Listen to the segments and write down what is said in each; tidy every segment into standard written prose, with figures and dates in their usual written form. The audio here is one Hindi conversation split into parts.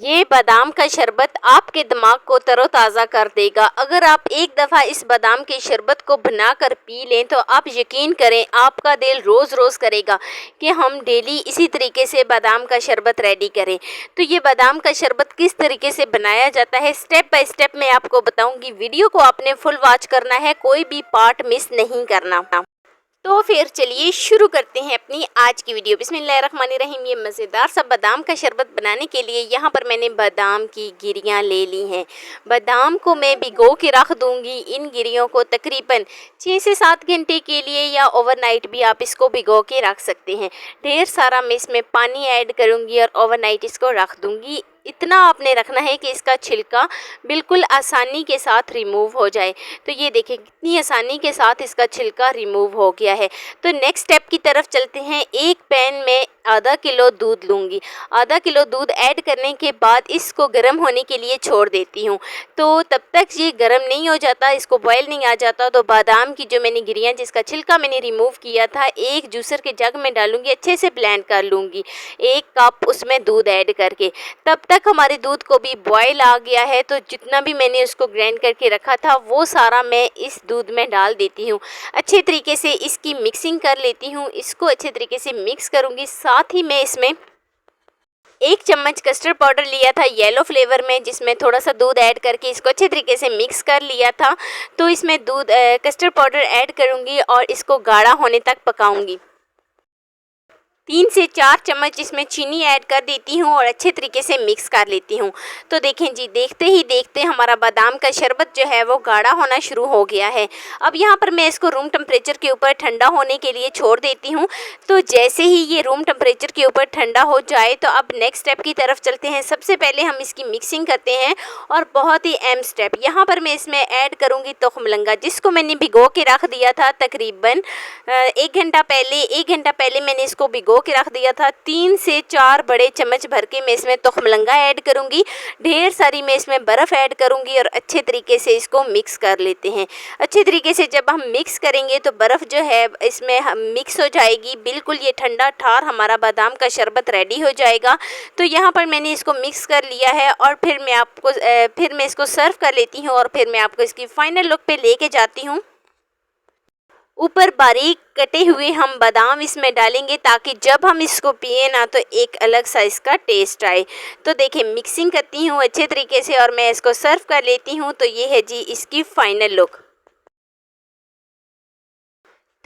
ये बादाम का शरबत आपके दिमाग को तरोताज़ा कर देगा। अगर आप एक दफ़ा इस बादाम के शरबत को बनाकर पी लें तो आप यकीन करें आपका दिल रोज़ रोज़ करेगा कि हम डेली इसी तरीके से बादाम का शरबत रेडी करें। तो ये बादाम का शरबत किस तरीके से बनाया जाता है स्टेप बाय स्टेप मैं आपको बताऊंगी। वीडियो को आपने फुल वॉच करना है, कोई भी पार्ट मिस नहीं करना। तो फिर चलिए शुरू करते हैं अपनी आज की वीडियो। बिस्मिल्लाहिर्रहमानिर्रहीम। ये मज़ेदार सा बादाम का शरबत बनाने के लिए यहाँ पर मैंने बादाम की गिरियाँ ले ली हैं। बादाम को मैं भिगो के रख दूँगी। इन गिरियों को तकरीबन 6 से 7 घंटे के लिए या ओवरनाइट भी आप इसको भिगो के रख सकते हैं। ढेर सारा मैं इसमें पानी ऐड करूँगी और ओवरनाइट इसको रख दूँगी। इतना आपने रखना है कि इसका छिलका बिल्कुल आसानी के साथ रिमूव हो जाए। तो ये देखें कितनी आसानी के साथ इसका छिलका रिमूव हो गया है। तो नेक्स्ट स्टेप की तरफ चलते हैं। एक पैन में आधा किलो दूध लूँगी। आधा किलो दूध ऐड करने के बाद इसको गर्म होने के लिए छोड़ देती हूँ। तो तब तक ये गर्म नहीं हो जाता, इसको बॉयल नहीं आ जाता, तो बादाम की जो मैंने गिरियाँ जिसका छिलका मैंने रिमूव किया था एक जूसर के जग में डालूँगी, अच्छे से ब्लेंड कर लूँगी 1 कप उसमें दूध ऐड करके। तब तक हमारे दूध को भी बॉयल आ गया है। तो जितना भी मैंने उसको ग्राइंड करके रखा था वो सारा मैं इस दूध में डाल देती हूँ। अच्छे तरीके से इसकी मिक्सिंग कर लेती हूँ। इसको अच्छे तरीके से मिक्स करूँगी। साथ ही मैं इसमें 1 चम्मच कस्टर्ड पाउडर लिया था येलो फ्लेवर में, जिसमें थोड़ा सा दूध ऐड करके इसको अच्छे तरीके से मिक्स कर लिया था। तो इसमें दूध कस्टर्ड पाउडर ऐड करूँगी और इसको गाढ़ा होने तक पकाऊँगी। 3 से 4 चम्मच इसमें चीनी ऐड कर देती हूँ और अच्छे तरीके से मिक्स कर लेती हूँ। तो देखें जी, देखते ही देखते हमारा बादाम का शरबत जो है वो गाढ़ा होना शुरू हो गया है। अब यहाँ पर मैं इसको रूम टेम्परेचर के ऊपर ठंडा होने के लिए छोड़ देती हूँ। तो जैसे ही ये रूम टेम्परेचर के ऊपर ठंडा हो जाए तो अब नेक्स्ट स्टेप की तरफ चलते हैं। सबसे पहले हम इसकी मिक्सिंग करते हैं और बहुत ही अहम स्टेप, यहाँ पर मैं इसमें ऐड करूँगी तुखमलंगा, जिसको मैंने भिगो के रख दिया था तकरीबन 1 घंटा पहले। 1 घंटा पहले मैंने इसको भिगो के रख दिया था। 3 से 4 बड़े चम्मच भर के मैं इसमें तुखमलंगा ऐड करूंगी। ढेर सारी मैं इसमें बर्फ़ ऐड करूंगी और अच्छे तरीके से इसको मिक्स कर लेते हैं। अच्छे तरीके से जब हम मिक्स करेंगे तो बर्फ़ जो है इसमें मिक्स हो जाएगी। बिल्कुल ये ठंडा ठार हमारा बादाम का शरबत रेडी हो जाएगा। तो यहाँ पर मैंने इसको मिक्स कर लिया है और फिर मैं इसको सर्व कर लेती हूँ और फिर मैं आपको इसकी फाइनल लुक पे लेके जाती हूँ। ऊपर बारीक कटे हुए हम बादाम इसमें डालेंगे ताकि जब हम इसको पिए ना तो एक अलग सा इसका टेस्ट आए। तो देखिए मिक्सिंग करती हूँ अच्छे तरीके से और मैं इसको सर्व कर लेती हूँ। तो ये है जी इसकी फाइनल लुक।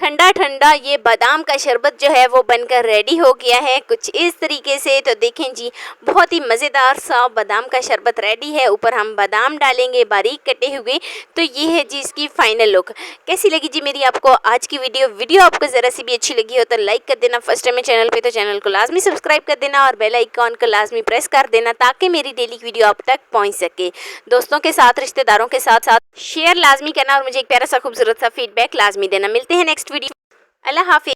ठंडा ठंडा ये बादाम का शरबत जो है वो बनकर रेडी हो गया है कुछ इस तरीके से। तो देखें जी बहुत ही मज़ेदार सा बादाम का शरबत रेडी है। ऊपर हम बादाम डालेंगे बारीक कटे हुए। तो ये है जी इसकी फाइनल लुक। कैसी लगी जी मेरी आपको आज की वीडियो आपको ज़रा सी भी अच्छी लगी हो तो लाइक कर देना। फर्स्ट टाइम चैनल पे तो चैनल को लाजमी सब्सक्राइब कर देना और बेल आइकॉन को लाजमी प्रेस कर देना ताकि मेरी डेली वीडियो आप तक पहुँच सके। दोस्तों के साथ रिश्तेदारों के साथ शेयर लाजमी करना और मुझे एक प्यारा सा खूबसूरत सा फीडबैक लाजमी देना। मिलते हैं नेक्स्ट वीडियो। अल्लाह हाफिज़।